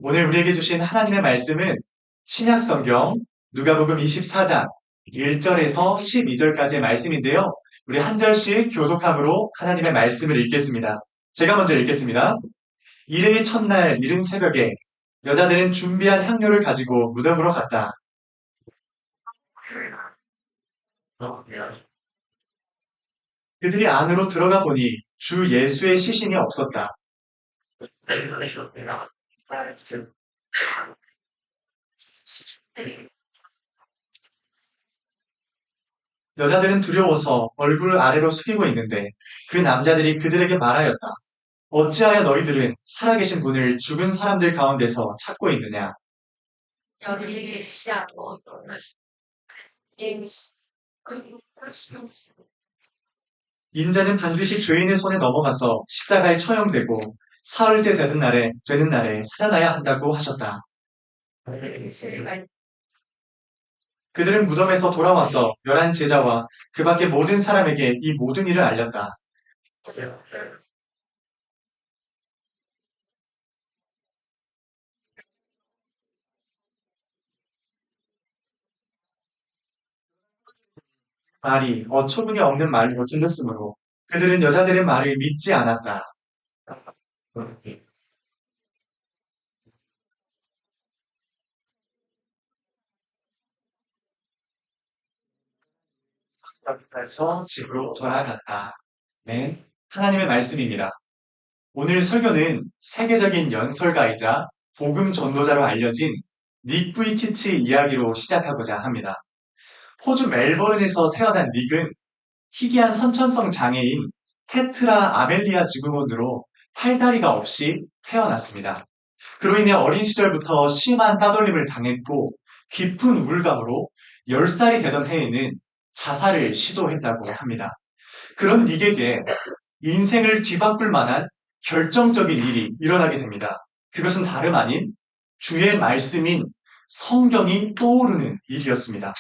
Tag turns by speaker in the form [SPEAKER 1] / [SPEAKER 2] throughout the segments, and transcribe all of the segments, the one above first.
[SPEAKER 1] 오늘 우리에게 주신 하나님의 말씀은 신약성경 누가복음 24장 1절에서 12절까지의 말씀인데요. 우리 한 절씩 교독함으로 하나님의 말씀을 읽겠습니다. 제가 먼저 읽겠습니다. 이르의 첫날 이른 새벽에 여자들은 준비한 향료를 가지고 무덤으로 갔다. 그들이 안으로 들어가 보니 주 예수의 시신이 없었다. 여자들은 두려워서 얼굴을 아래로 숙이고 있는데 그 남자들이 그들에게 말하였다. 어찌하여 너희들은 살아계신 분을 죽은 사람들 가운데서 찾고 있느냐? 인자는 반드시 죄인의 손에 넘어가서 십자가에 처형되고 사흘째 되는 날에 살아나야 한다고 하셨다. 그들은 무덤에서 돌아와서 11제자와 그 밖의 모든 사람에게 이 모든 일을 알렸다. 말이 어처구니 없는 말로 들렸으므로 그들은 여자들의 말을 믿지 않았다. 그래서 집으로 돌아갔다. 네, 하나님의 말씀입니다. 오늘 설교는 세계적인 연설가이자 복음 전도자로 알려진 닉 부이치치 이야기로 시작하고자 합니다. 호주 멜버른에서 태어난 닉은 희귀한 선천성 장애인 테트라 아멜리아 증후군으로 팔다리가 없이 태어났습니다. 그로 인해 어린 시절부터 심한 따돌림을 당했고 깊은 우울감으로 10살이 되던 해에는 자살을 시도했다고 합니다. 그런 닉에게 인생을 뒤바꿀 만한 결정적인 일이 일어나게 됩니다. 그것은 다름 아닌 주의 말씀인 성경이 떠오르는 일이었습니다.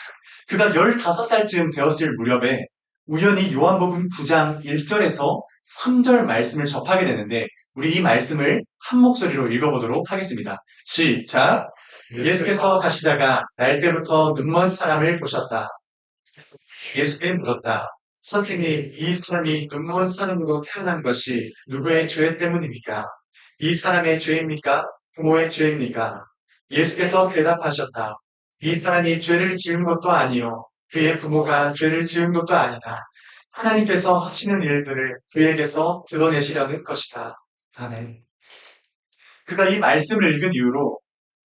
[SPEAKER 1] 그가 15살쯤 되었을 무렵에 우연히 요한복음 9장 1절에서 3절 말씀을 접하게 되는데 우리 이 말씀을 한 목소리로 읽어보도록 하겠습니다. 시작! 예수께서 가시다가 날 때부터 눈먼 사람을 보셨다. 예수께 물었다. 선생님, 이 사람이 눈먼 사람으로 태어난 것이 누구의 죄 때문입니까? 이 사람의 죄입니까? 부모의 죄입니까? 예수께서 대답하셨다. 이 사람이 죄를 지은 것도 아니요. 그의 부모가 죄를 지은 것도 아니다. 하나님께서 하시는 일들을 그에게서 드러내시려는 것이다. 아멘. 그가 이 말씀을 읽은 이후로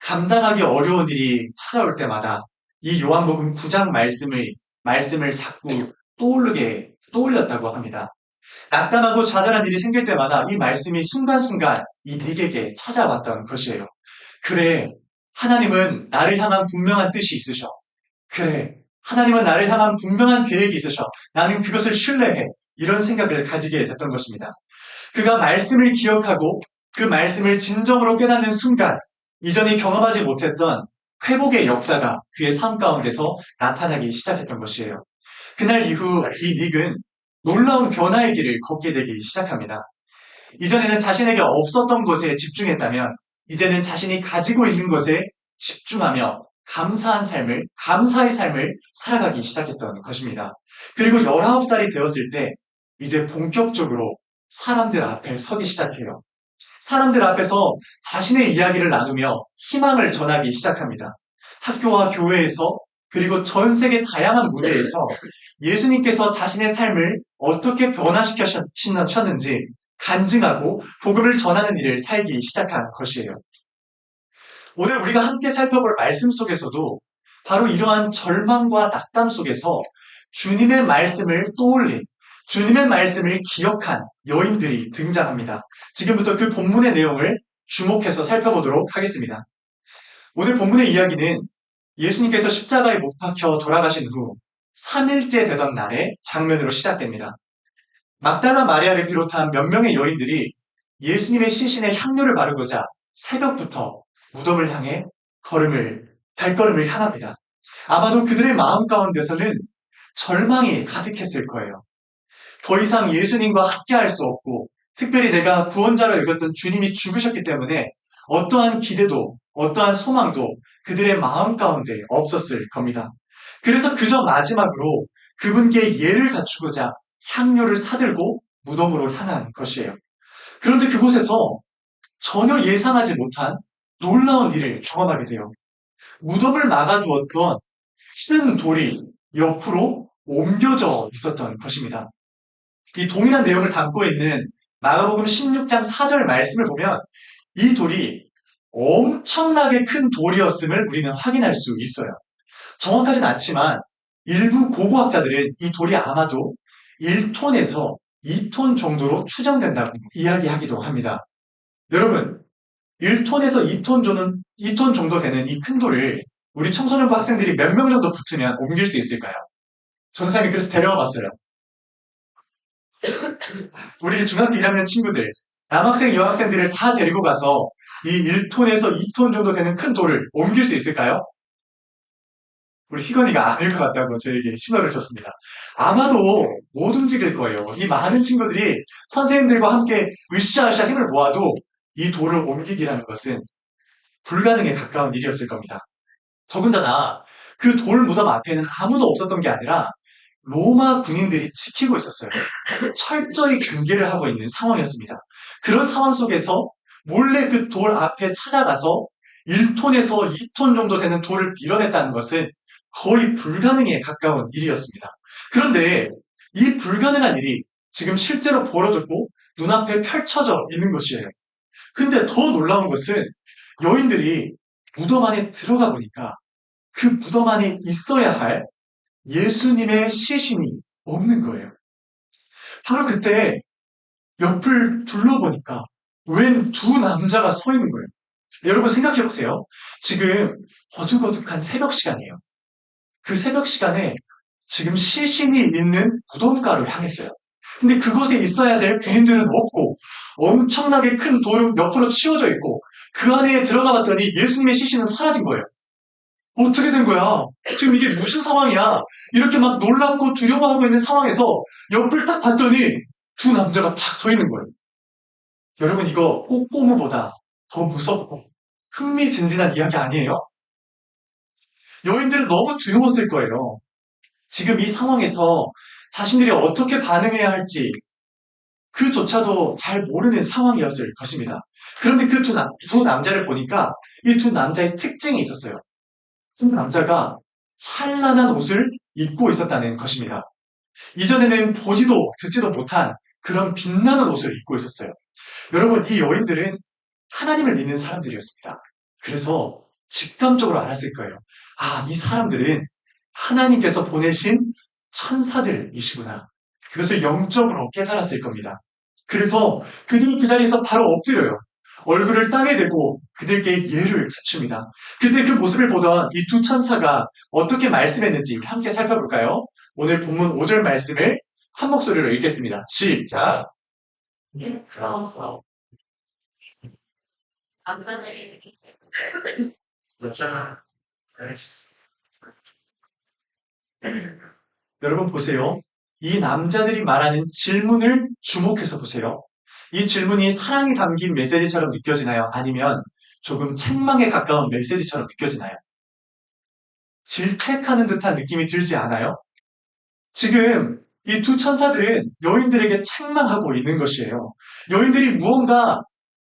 [SPEAKER 1] 감당하기 어려운 일이 찾아올 때마다 이 요한복음 9장 말씀을 자꾸 떠올렸다고 합니다. 낙담하고 좌절한 일이 생길 때마다 이 말씀이 순간순간 이 닉에게 찾아왔던 것이에요. 그래, 하나님은 나를 향한 분명한 뜻이 있으셔. 그래, 하나님은 나를 향한 분명한 계획이 있으셔. 나는 그것을 신뢰해. 이런 생각을 가지게 됐던 것입니다. 그가 말씀을 기억하고 그 말씀을 진정으로 깨닫는 순간 이전에 경험하지 못했던 회복의 역사가 그의 삶 가운데서 나타나기 시작했던 것이에요. 그날 이후 이 닉은 놀라운 변화의 길을 걷게 되기 시작합니다. 이전에는 자신에게 없었던 것에 집중했다면 이제는 자신이 가지고 있는 것에 집중하며 감사의 삶을 살아가기 시작했던 것입니다. 그리고 19살이 되었을 때 이제 본격적으로 사람들 앞에 서기 시작해요. 사람들 앞에서 자신의 이야기를 나누며 희망을 전하기 시작합니다. 학교와 교회에서 그리고 전 세계 다양한 무대에서 예수님께서 자신의 삶을 어떻게 변화시키셨는지 간증하고 복음을 전하는 일을 살기 시작한 것이에요. 오늘 우리가 함께 살펴볼 말씀 속에서도 바로 이러한 절망과 낙담 속에서 주님의 말씀을 떠올린 주님의 말씀을 기억한 여인들이 등장합니다. 지금부터 그 본문의 내용을 주목해서 살펴보도록 하겠습니다. 오늘 본문의 이야기는 예수님께서 십자가에 못 박혀 돌아가신 후 3일째 되던 날의 장면으로 시작됩니다. 막달라 마리아를 비롯한 몇 명의 여인들이 예수님의 시신에 향료를 바르고자 새벽부터 무덤을 향해 발걸음을 향합니다. 아마도 그들의 마음 가운데서는 절망이 가득했을 거예요. 더 이상 예수님과 함께할 수 없고 특별히 내가 구원자로 여겼던 주님이 죽으셨기 때문에 어떠한 기대도, 어떠한 소망도 그들의 마음 가운데 없었을 겁니다. 그래서 그저 마지막으로 그분께 예를 갖추고자 향료를 사들고 무덤으로 향한 것이에요. 그런데 그곳에서 전혀 예상하지 못한 놀라운 일을 경험하게 돼요. 무덤을 막아두었던 큰 돌이 옆으로 옮겨져 있었던 것입니다. 이 동일한 내용을 담고 있는 마가복음 16장 4절 말씀을 보면 이 돌이 엄청나게 큰 돌이었음을 우리는 확인할 수 있어요. 정확하진 않지만 일부 고고학자들은 이 돌이 아마도 1톤에서 2톤 정도로 추정된다고 이야기하기도 합니다. 여러분, 1톤에서 2톤 정도 되는 이 큰 돌을 우리 청소년부 학생들이 몇 명 정도 붙으면 옮길 수 있을까요? 전사님이 그래서 데려와 봤어요. 우리 중학교 1학년 친구들, 남학생, 여학생들을 다 데리고 가서 이 1톤에서 2톤 정도 되는 큰 돌을 옮길 수 있을까요? 우리 희건이가 아닐 것 같다고 저에게 신호를 줬습니다. 아마도 못 움직일 거예요. 이 많은 친구들이 선생님들과 함께 으쌰으쌰 힘을 모아도 이 돌을 옮기기라는 것은 불가능에 가까운 일이었을 겁니다. 더군다나 그 돌 무덤 앞에는 아무도 없었던 게 아니라 로마 군인들이 지키고 있었어요. 철저히 경계를 하고 있는 상황이었습니다. 그런 상황 속에서 몰래 그 돌 앞에 찾아가서 1톤에서 2톤 정도 되는 돌을 밀어냈다는 것은 거의 불가능에 가까운 일이었습니다. 그런데 이 불가능한 일이 지금 실제로 벌어졌고 눈앞에 펼쳐져 있는 것이에요. 근데 더 놀라운 것은 여인들이 무덤 안에 들어가 보니까 그 무덤 안에 있어야 할 예수님의 시신이 없는 거예요. 바로 그때 옆을 둘러보니까 웬 두 남자가 서 있는 거예요. 여러분 생각해 보세요. 지금 어둑어둑한 새벽 시간이에요. 그 새벽 시간에 지금 시신이 있는 무덤가로 향했어요. 근데 그곳에 있어야 될 군인들은 없고 엄청나게 큰 돌은 옆으로 치워져 있고 그 안에 들어가 봤더니 예수님의 시신은 사라진 거예요. 어떻게 된 거야? 지금 이게 무슨 상황이야? 이렇게 막 놀랍고 두려워하고 있는 상황에서 옆을 딱 봤더니 두 남자가 딱 서 있는 거예요. 여러분 이거 꼬꼬무보다 더 무섭고 흥미진진한 이야기 아니에요? 여인들은 너무 두려웠을 거예요. 지금 이 상황에서 자신들이 어떻게 반응해야 할지 그조차도 잘 모르는 상황이었을 것입니다. 그런데 그 두 남자를 보니까 이 두 남자의 특징이 있었어요. 두 남자가 찬란한 옷을 입고 있었다는 것입니다. 이전에는 보지도 듣지도 못한 그런 빛나는 옷을 입고 있었어요. 여러분, 이 여인들은 하나님을 믿는 사람들이었습니다. 그래서 직감적으로 알았을 거예요. 아, 이 사람들은 하나님께서 보내신 천사들이시구나. 그것을 영적으로 깨달았을 겁니다. 그래서 그들이 그 자리에서 바로 엎드려요. 얼굴을 땅에 대고 그들께 예를 갖춥니다. 근데 그 모습을 보던 이 두 천사가 어떻게 말씀했는지 함께 살펴볼까요? 오늘 본문 5절 말씀을 한 목소리로 읽겠습니다. 시작.
[SPEAKER 2] 그러면서 안전을
[SPEAKER 1] 여러분 보세요. 이 남자들이 말하는 질문을 주목해서 보세요. 이 질문이 사랑이 담긴 메시지처럼 느껴지나요? 아니면 조금 책망에 가까운 메시지처럼 느껴지나요? 질책하는 듯한 느낌이 들지 않아요? 지금 이 두 천사들은 여인들에게 책망하고 있는 것이에요. 여인들이 무언가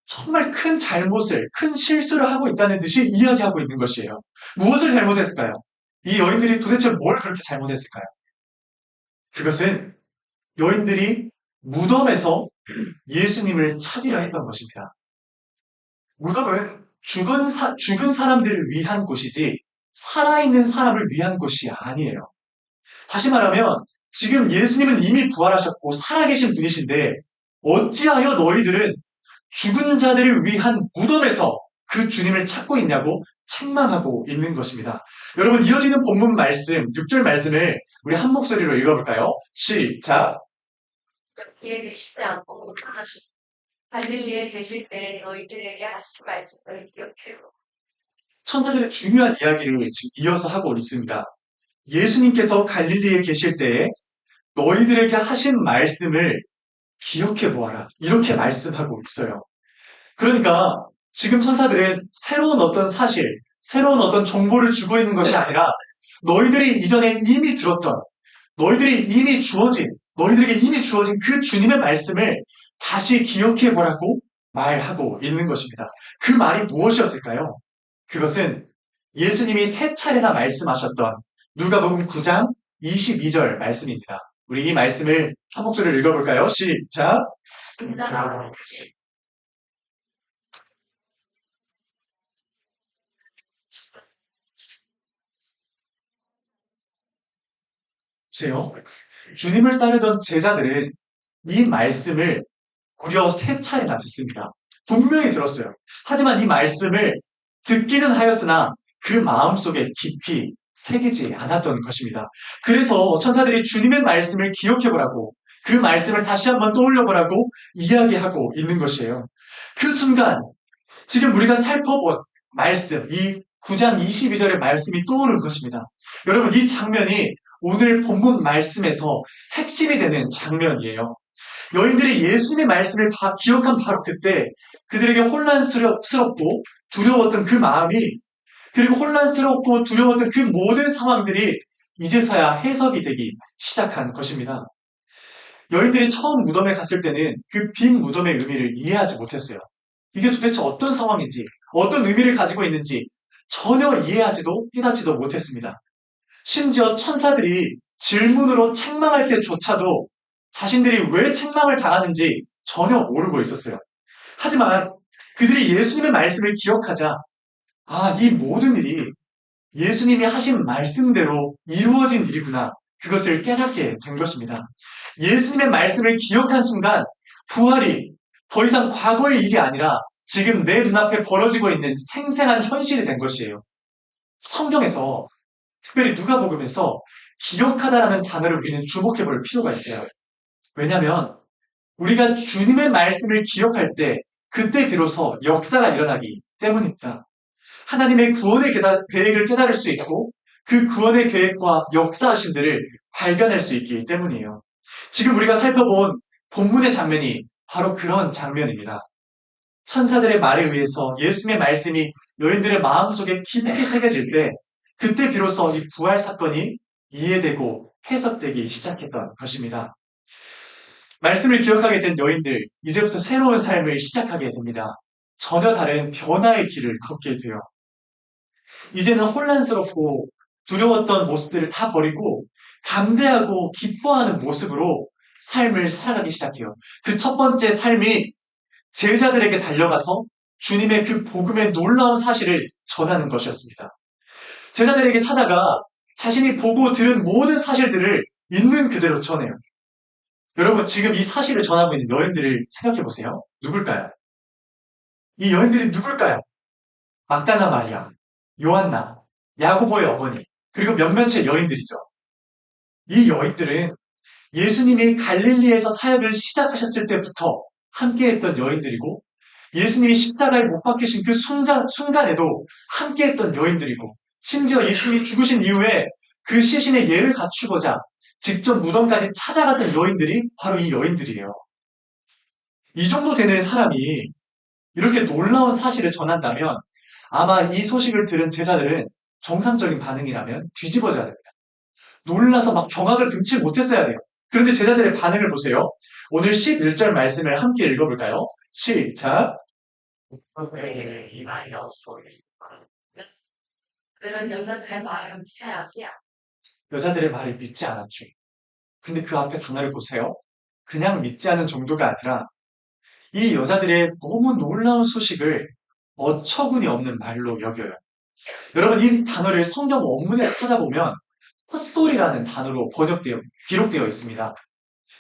[SPEAKER 1] 정말 큰 잘못을, 큰 실수를 하고 있다는 듯이 이야기하고 있는 것이에요. 무엇을 잘못했을까요? 이 여인들이 도대체 뭘 그렇게 잘못했을까요? 그것은 여인들이 무덤에서 예수님을 찾으려 했던 것입니다. 무덤은 죽은 사람들을 위한 곳이지 살아있는 사람을 위한 곳이 아니에요. 다시 말하면 지금 예수님은 이미 부활하셨고 살아계신 분이신데 어찌하여 너희들은 죽은 자들을 위한 무덤에서 그 주님을 찾고 있냐고 책망하고 있는 것입니다. 여러분 이어지는 본문 말씀, 6절 말씀을 우리 한 목소리로 읽어볼까요? 시작!
[SPEAKER 2] 여기에 계실 때 않고 하나씩 갈릴리에 계실 때 너희들에게 하신 말씀을 기억해요.
[SPEAKER 1] 천사들의 중요한 이야기를 지금 이어서 하고 있습니다. 예수님께서 갈릴리에 계실 때에 너희들에게 하신 말씀을 기억해 보아라. 이렇게 말씀하고 있어요. 그러니까 지금 천사들은 새로운 어떤 사실, 새로운 어떤 정보를 주고 있는 것이 아니라 너희들이 이전에 이미 들었던, 너희들에게 이미 주어진 그 주님의 말씀을 다시 기억해 보라고 말하고 있는 것입니다. 그 말이 무엇이었을까요? 그것은 예수님이 세 차례나 말씀하셨던 누가복음 9장 22절 말씀입니다. 우리 이 말씀을 한 목소리를 읽어볼까요? 시작!
[SPEAKER 2] 부자가
[SPEAKER 1] 보세요. 주님을 따르던 제자들은 이 말씀을 무려 세 차례나 듣습니다. 분명히 들었어요. 하지만 이 말씀을 듣기는 하였으나 그 마음속에 깊이 새기지 않았던 것입니다. 그래서 천사들이 주님의 말씀을 기억해보라고, 그 말씀을 다시 한번 떠올려보라고 이야기하고 있는 것이에요. 그 순간 지금 우리가 살펴본 말씀, 이 9장 22절의 말씀이 떠오른 것입니다. 여러분, 이 장면이 오늘 본문 말씀에서 핵심이 되는 장면이에요. 여인들이 예수님의 말씀을 기억한 바로 그때 그들에게 혼란스럽고 두려웠던 그 마음이, 그리고 혼란스럽고 두려웠던 그 모든 상황들이 이제서야 해석이 되기 시작한 것입니다. 여인들이 처음 무덤에 갔을 때는 그 빈 무덤의 의미를 이해하지 못했어요. 이게 도대체 어떤 상황인지, 어떤 의미를 가지고 있는지 전혀 이해하지도 깨닫지도 못했습니다. 심지어 천사들이 질문으로 책망할 때조차도 자신들이 왜 책망을 당하는지 전혀 모르고 있었어요. 하지만 그들이 예수님의 말씀을 기억하자, 이 모든 일이 예수님이 하신 말씀대로 이루어진 일이구나. 그것을 깨닫게 된 것입니다. 예수님의 말씀을 기억한 순간 부활이 더 이상 과거의 일이 아니라 지금 내 눈앞에 벌어지고 있는 생생한 현실이 된 것이에요. 성경에서, 특별히 누가복음에서 기억하다라는 단어를 우리는 주목해 볼 필요가 있어요. 왜냐하면 우리가 주님의 말씀을 기억할 때 그때 비로소 역사가 일어나기 때문입니다. 하나님의 구원의 계획을 깨달을 수 있고 그 구원의 계획과 역사하심들을 발견할 수 있기 때문이에요. 지금 우리가 살펴본 본문의 장면이 바로 그런 장면입니다. 천사들의 말에 의해서 예수님의 말씀이 여인들의 마음속에 깊이 새겨질 때 그때 비로소 이 부활 사건이 이해되고 해석되기 시작했던 것입니다. 말씀을 기억하게 된 여인들, 이제부터 새로운 삶을 시작하게 됩니다. 전혀 다른 변화의 길을 걷게 돼요. 이제는 혼란스럽고 두려웠던 모습들을 다 버리고 담대하고 기뻐하는 모습으로 삶을 살아가기 시작해요. 그 첫 번째 삶이 제자들에게 달려가서 주님의 그 복음의 놀라운 사실을 전하는 것이었습니다. 제자들에게 찾아가 자신이 보고 들은 모든 사실들을 있는 그대로 전해요. 여러분, 지금 이 사실을 전하고 있는 여인들을 생각해 보세요. 누굴까요? 이 여인들이 누굴까요? 막달라 마리아, 요한나, 야고보의 어머니, 그리고 몇몇의 여인들이죠. 이 여인들은 예수님이 갈릴리에서 사역을 시작하셨을 때부터 함께했던 여인들이고, 예수님이 십자가에 못 박히신 그 순간에도 함께했던 여인들이고, 심지어 예수님이 죽으신 이후에 그 시신의 예를 갖추고자 직접 무덤까지 찾아갔던 여인들이 바로 이 여인들이에요. 이 정도 되는 사람이 이렇게 놀라운 사실을 전한다면 아마 이 소식을 들은 제자들은 정상적인 반응이라면 뒤집어져야 됩니다. 놀라서 막 경악을 금치 못했어야 돼요. 그런데 제자들의 반응을 보세요. 오늘 11절 말씀을 함께 읽어볼까요? 시작.
[SPEAKER 2] 그런 여자들의 말을 믿어야지.
[SPEAKER 1] 여자들의 말을 믿지 않았죠. 근데 그 앞에 단어를 보세요. 그냥 믿지 않은 정도가 아니라 이 여자들의 너무 놀라운 소식을 어처구니 없는 말로 여겨요. 여러분, 이 단어를 성경 원문에서 찾아보면 헛소리라는 단어로 기록되어 있습니다.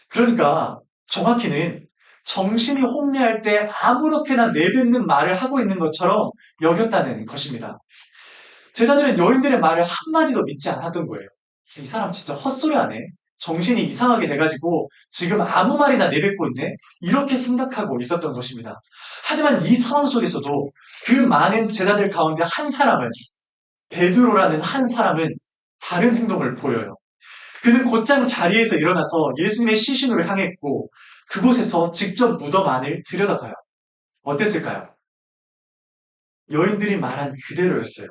[SPEAKER 1] 그러니까 정확히는 정신이 혼미할 때 아무렇게나 내뱉는 말을 하고 있는 것처럼 여겼다는 것입니다. 제자들은 여인들의 말을 한마디도 믿지 않았던 거예요. 이 사람 진짜 헛소리하네. 정신이 이상하게 돼가지고 지금 아무 말이나 내뱉고 있네. 이렇게 생각하고 있었던 것입니다. 하지만 이 상황 속에서도 그 많은 제자들 가운데 한 사람은, 베드로라는 한 사람은 다른 행동을 보여요. 그는 곧장 자리에서 일어나서 예수님의 시신으로 향했고 그곳에서 직접 무덤 안을 들여다봐요. 어땠을까요? 여인들이 말한 그대로였어요.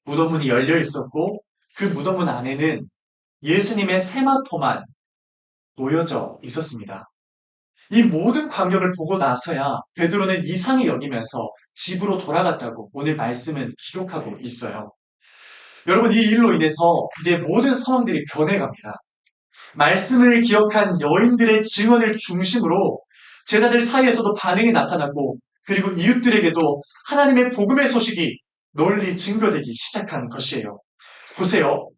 [SPEAKER 1] 무덤문이 열려 있었고 그 무덤문 안에는 예수님의 세마포만 놓여져 있었습니다. 이 모든 광경을 보고 나서야 베드로는 이상히 여기면서 집으로 돌아갔다고 오늘 말씀은 기록하고 있어요. 여러분, 이 일로 인해서 이제 모든 상황들이 변해갑니다. 말씀을 기억한 여인들의 증언을 중심으로 제자들 사이에서도 반응이 나타났고, 그리고 이웃들에게도 하나님의 복음의 소식이 널리 증거되기 시작한 것이에요. 보세요.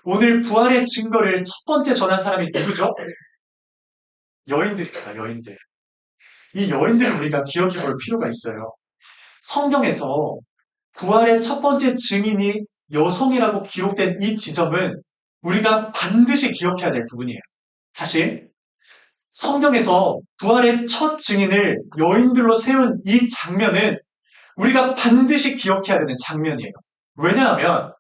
[SPEAKER 1] 오늘 부활의 증거를 첫 번째 전한 사람이 누구죠? 여인들입니다. 여인들. 이 여인들을 우리가 기억해 볼 필요가 있어요. 성경에서 부활의 첫 번째 증인이 여성이라고 기록된 이 지점은 우리가 반드시 기억해야 될 부분이에요. 다시, 성경에서 부활의 첫 증인을 여인들로 세운 이 장면은 우리가 반드시 기억해야 되는 장면이에요. 왜냐하면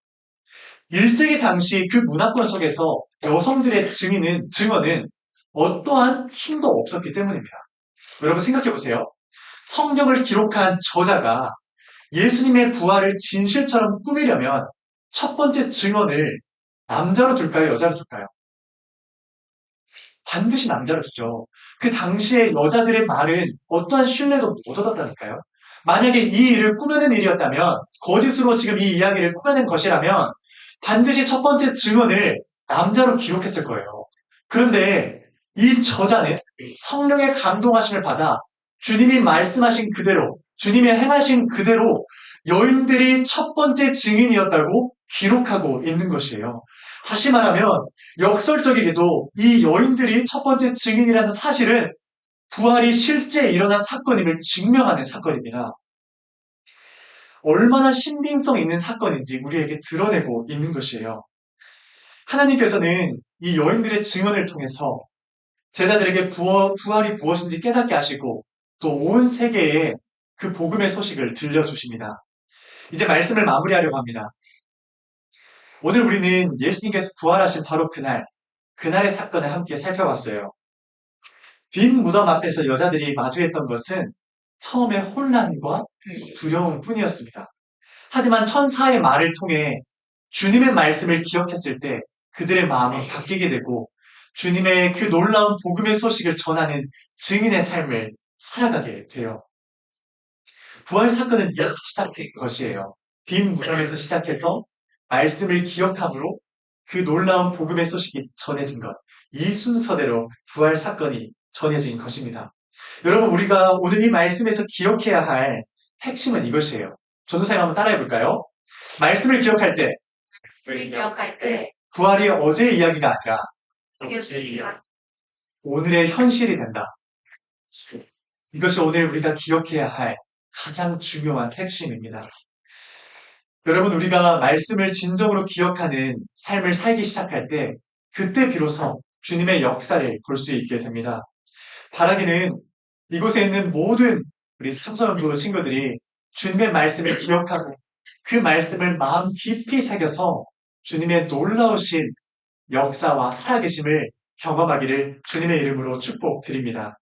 [SPEAKER 1] 1세기 당시 그 문화권 속에서 여성들의 증언은 어떠한 힘도 없었기 때문입니다. 여러분 생각해 보세요. 성경을 기록한 저자가 예수님의 부활을 진실처럼 꾸미려면 첫 번째 증언을 남자로 둘까요? 여자로 둘까요? 반드시 남자로 두죠. 그 당시에 여자들의 말은 어떠한 신뢰도 못 얻었다니까요. 만약에 이 일을 꾸며낸 일이었다면, 거짓으로 지금 이 이야기를 꾸며낸 것이라면 반드시 첫 번째 증언을 남자로 기록했을 거예요. 그런데 이 저자는 성령의 감동하심을 받아 주님이 말씀하신 그대로, 주님이 행하신 그대로 여인들이 첫 번째 증인이었다고 기록하고 있는 것이에요. 다시 말하면 역설적이게도 이 여인들이 첫 번째 증인이라는 사실은 부활이 실제 일어난 사건임을 증명하는 사건입니다. 얼마나 신빙성 있는 사건인지 우리에게 드러내고 있는 것이에요. 하나님께서는 이 여인들의 증언을 통해서 제자들에게 부활이 무엇인지 깨닫게 하시고 또 온 세계에 그 복음의 소식을 들려주십니다. 이제 말씀을 마무리하려고 합니다. 오늘 우리는 예수님께서 부활하신 바로 그날의 사건을 함께 살펴봤어요. 빈 무덤 앞에서 여자들이 마주했던 것은 처음에 혼란과 두려움 뿐이었습니다. 하지만 천사의 말을 통해 주님의 말씀을 기억했을 때 그들의 마음이 바뀌게 되고 주님의 그 놀라운 복음의 소식을 전하는 증인의 삶을 살아가게 돼요. 부활 사건은 이렇게 시작된 것이에요. 빈 무덤에서 시작해서 말씀을 기억함으로 그 놀라운 복음의 소식이 전해진 것. 이 순서대로 부활 사건이 전해진 것입니다. 여러분, 우리가 오늘 이 말씀에서 기억해야 할 핵심은 이것이에요. 전도사님 한번 따라해 볼까요? 말씀을 기억할 때
[SPEAKER 2] 기억할 때
[SPEAKER 1] 부활이 어제의 이야기가 아니라
[SPEAKER 2] 이겨주리라.
[SPEAKER 1] 오늘의 현실이 된다. 이것이 오늘 우리가 기억해야 할 가장 중요한 핵심입니다. 여러분, 우리가 말씀을 진정으로 기억하는 삶을 살기 시작할 때 그때 비로소 주님의 역사를 볼 수 있게 됩니다. 바라기는 이곳에 있는 모든 우리 삼성연구 친구들이 주님의 말씀을 기억하고 그 말씀을 마음 깊이 새겨서 주님의 놀라우신 역사와 살아계심을 경험하기를 주님의 이름으로 축복드립니다.